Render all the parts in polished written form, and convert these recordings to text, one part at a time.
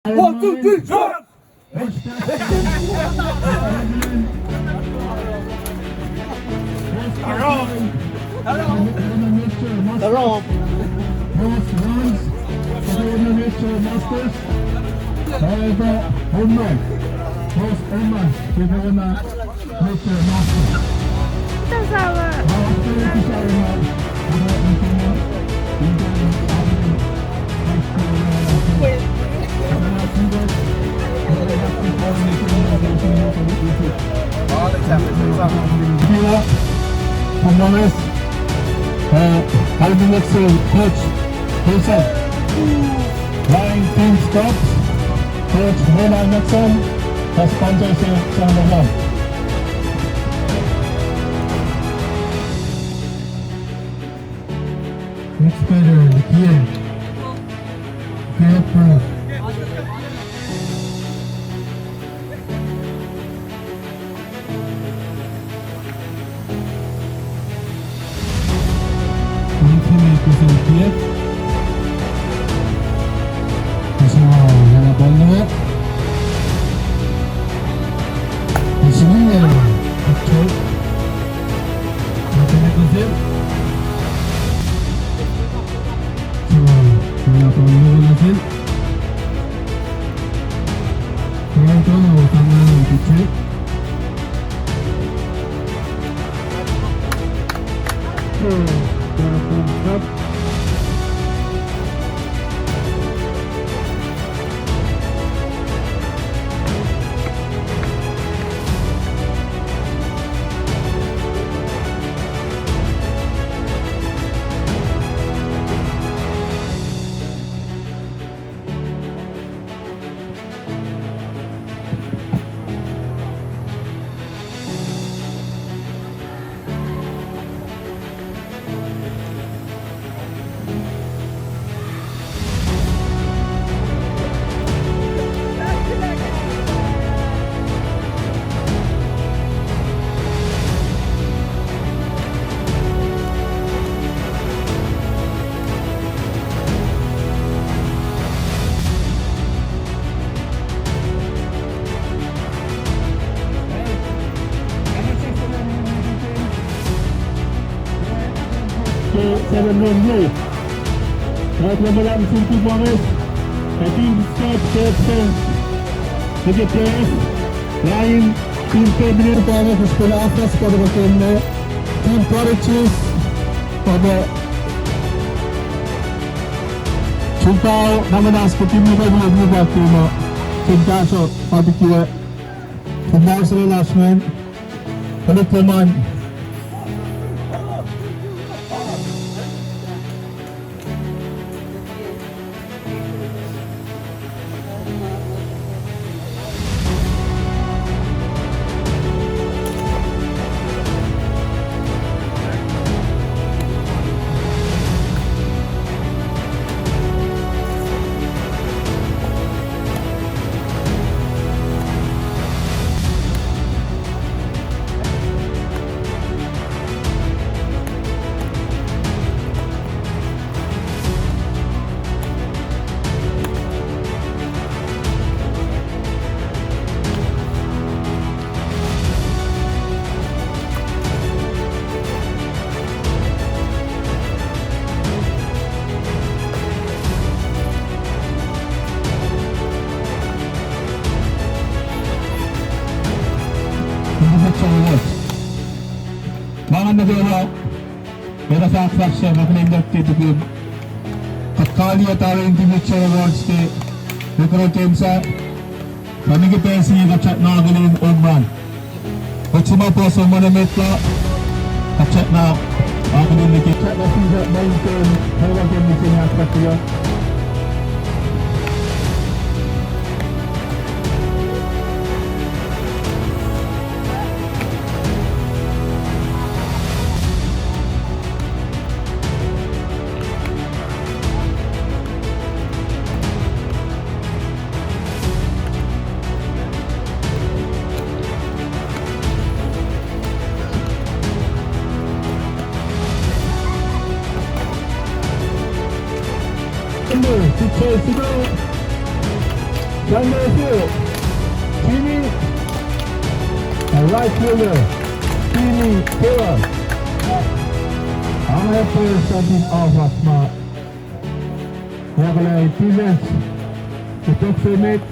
1, 2, 3, shot! Tarong. Most runs for the Nature Masters. However, Oman. Most Oman with the Nature Masters. Tasawa. Performance. Helping us coach Wilson. Line team stops. Coach Ronald Nixon. Sponsor sa naman. Next player, Kian. Kian Pro. Seven run blue. Right number 50 Boris. I think stop third fence. Look at players. Line team cabinet Boris is still after for the team there. Team Porridges for the Chunkao Namanas for team leader of the team. Chunkao particular. Chunkao is the last man. Palikman. Mga nagawa, meron sa attraction, mag-inducted to good. Kakali at our individual awards ke recruit team sa kami ke pensi kacak na galing Oman. Kung sumapo sa monument la, kacak na ako din nakita na siya maintain hawag yung missing aspect niya. Center field, Jimmy, and right fielder, Jimmy Taylor. Ang mga players starting off at mga teammates, approximate,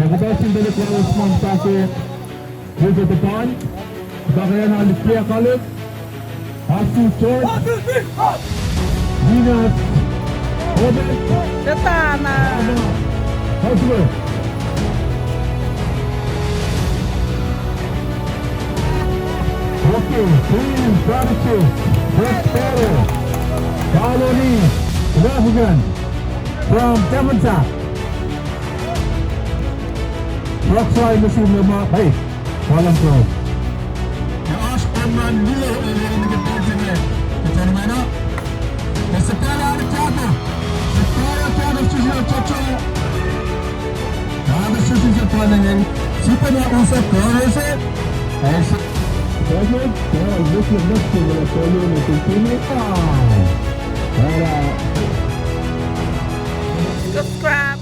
nagdasin balik ng Usman Pake, dito depan, bakaya na Alicia Khalid, Asu Chon, Venus, Robert, Datana. Husband. Okay, Queen, Prodigy, Prospero, Colony, Rahugan, from Kamansa. Rockside machine naman, hey, walang pro. Yaos Omran Leo, yung nag-defense niya. Ito naman na. Nasapala ang Tiago. Nasapala ang Tiago, susunod ang Chocho. Tiago susunod sa panangin. Sipa niya usap ko, Jose. Ay, sa... Present, pero gusto wala solo na continue. Wala. Go scrap.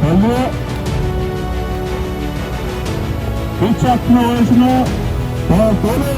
Hello. Ichak Noesno. Polo.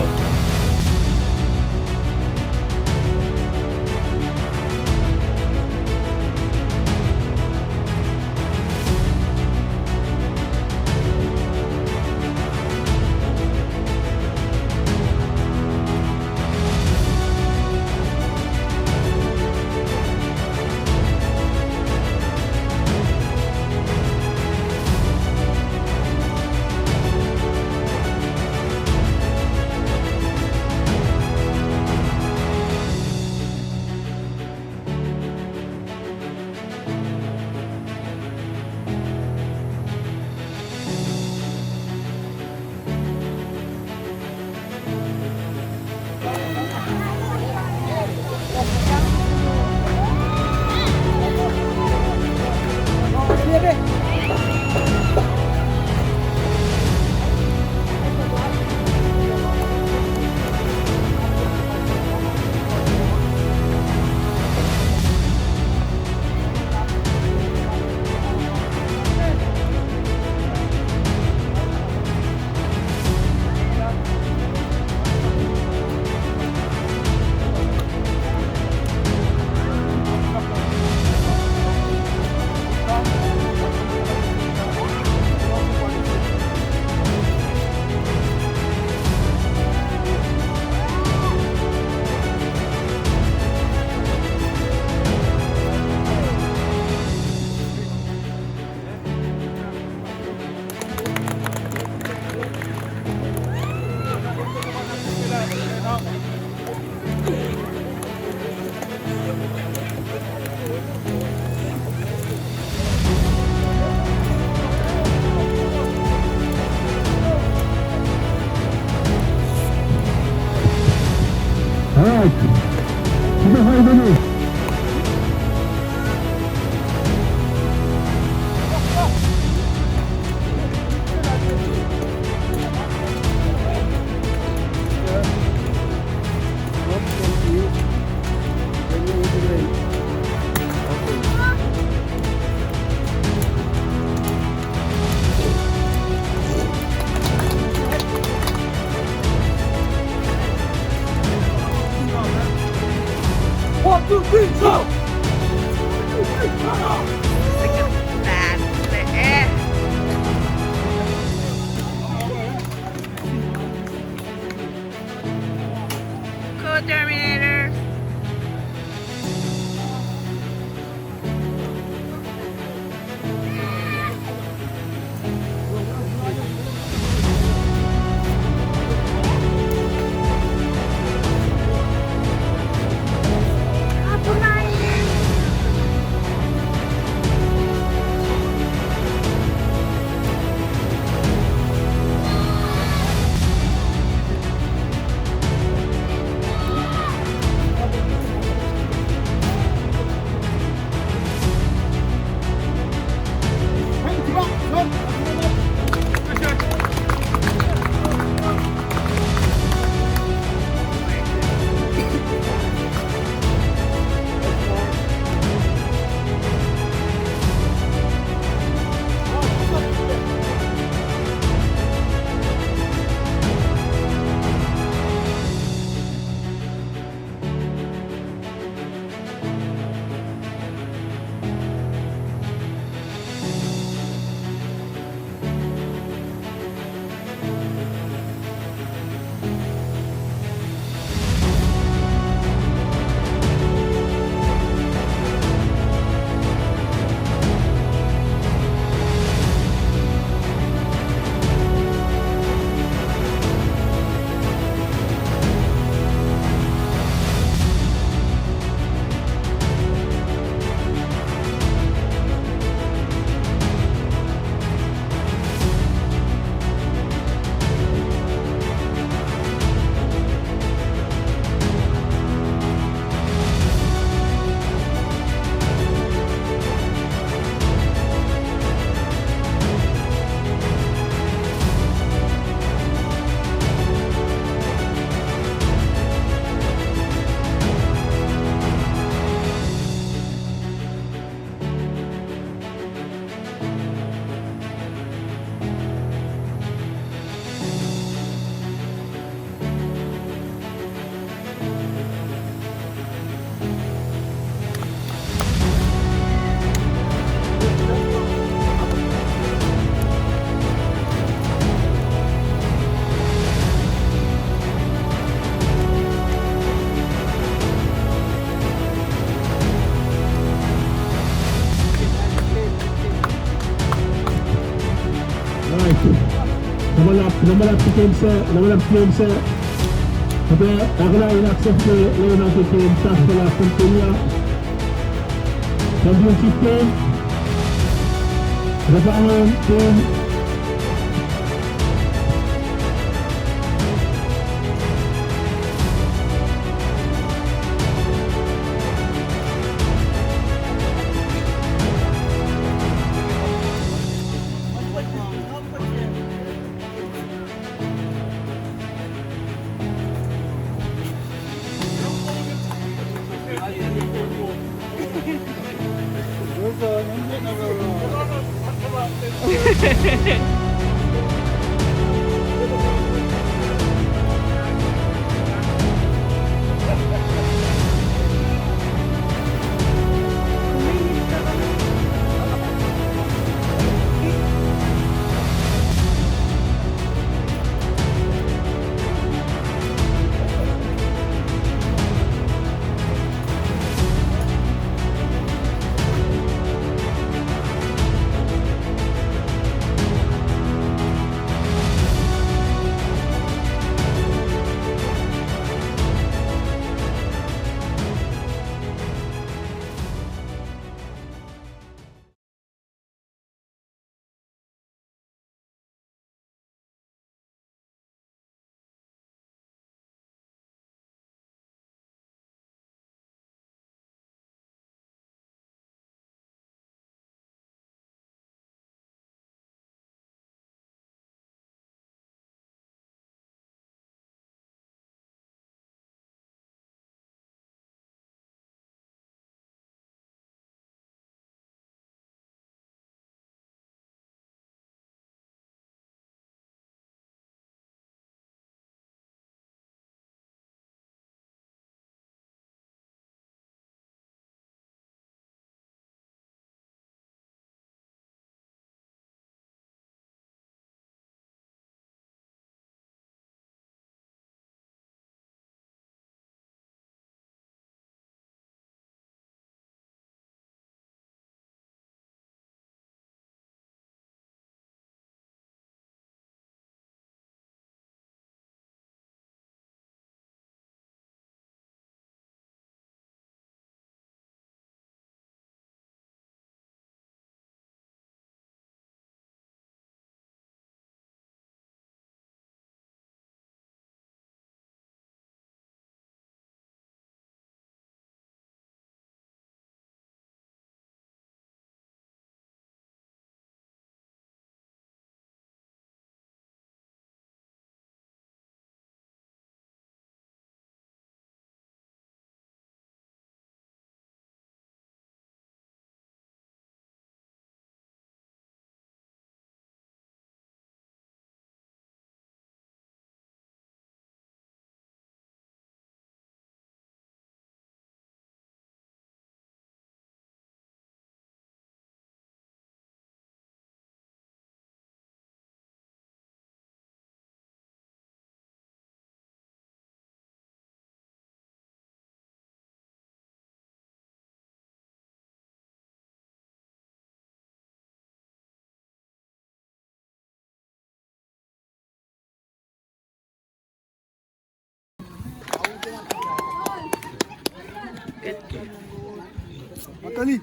Namalap si Kimse. Tapi ako na in-accept ko ngayon ang team sa Continua. Championship game. Napangon team. Matali.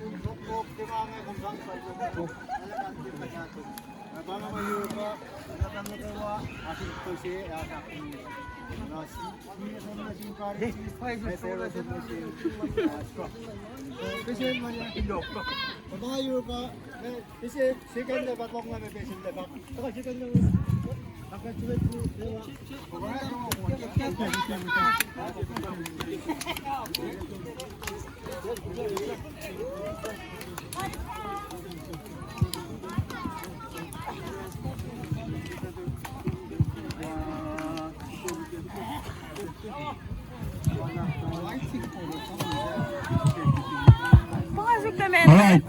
Pumasok na men. Alright,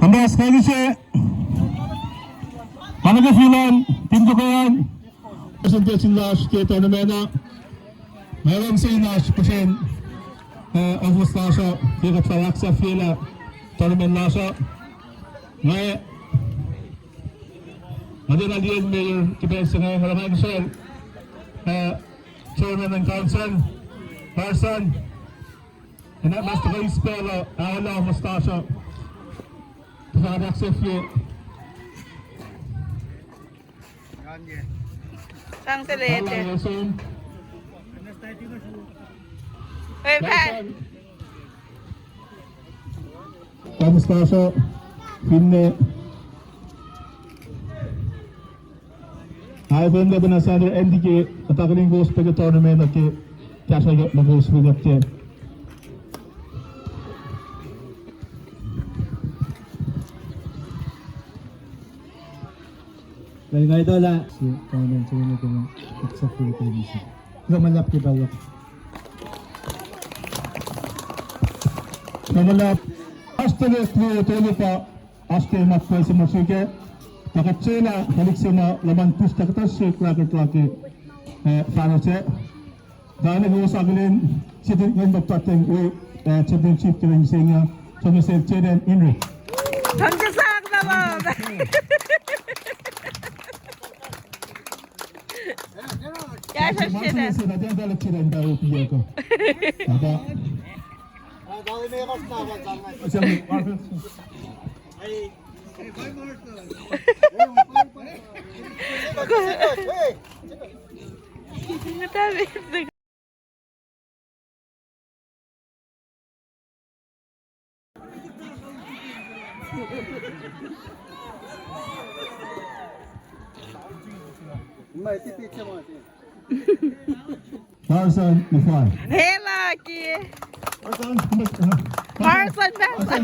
Kambalas kardeşe. Bana da filan, tim Dukayan. Presentation last ke tournamenta. Mayroong sa last percent. Avos nasa, hirap sa laksa fila. Tournament nasa. Ngayon, Madinalian Mayor Kipensa ngayon, Haramay Michelle, Chairman ng Council, Person, and that must be spell Awala Mustasha, Fadak Sefli, Sang Telete. Yasun, Wait, Pat. Mustasha, Finne, I have been a Sandra NDK, a tackling goes to the tournament, okay, cash I get the goes with the kid. Well, ngayon dola si Kanan sa mga mga sa Philippines. Gamalap di ba? Namalap, hasta le pa, hasta matwa si Masuke, nakachela, balik siya na laman pusta kita si Klaki, Fanache. Dahil nag-uusap rin, siya din ngayon magpateng championship ka rin siya nga, sumisip siya din Inri. Hanggasak naman. Ya sa siya na. Masuk na din dalat siya rin daw piya ko. Ada. Tarzan, the five. Hela aqui. Tarzan, Parson Benson.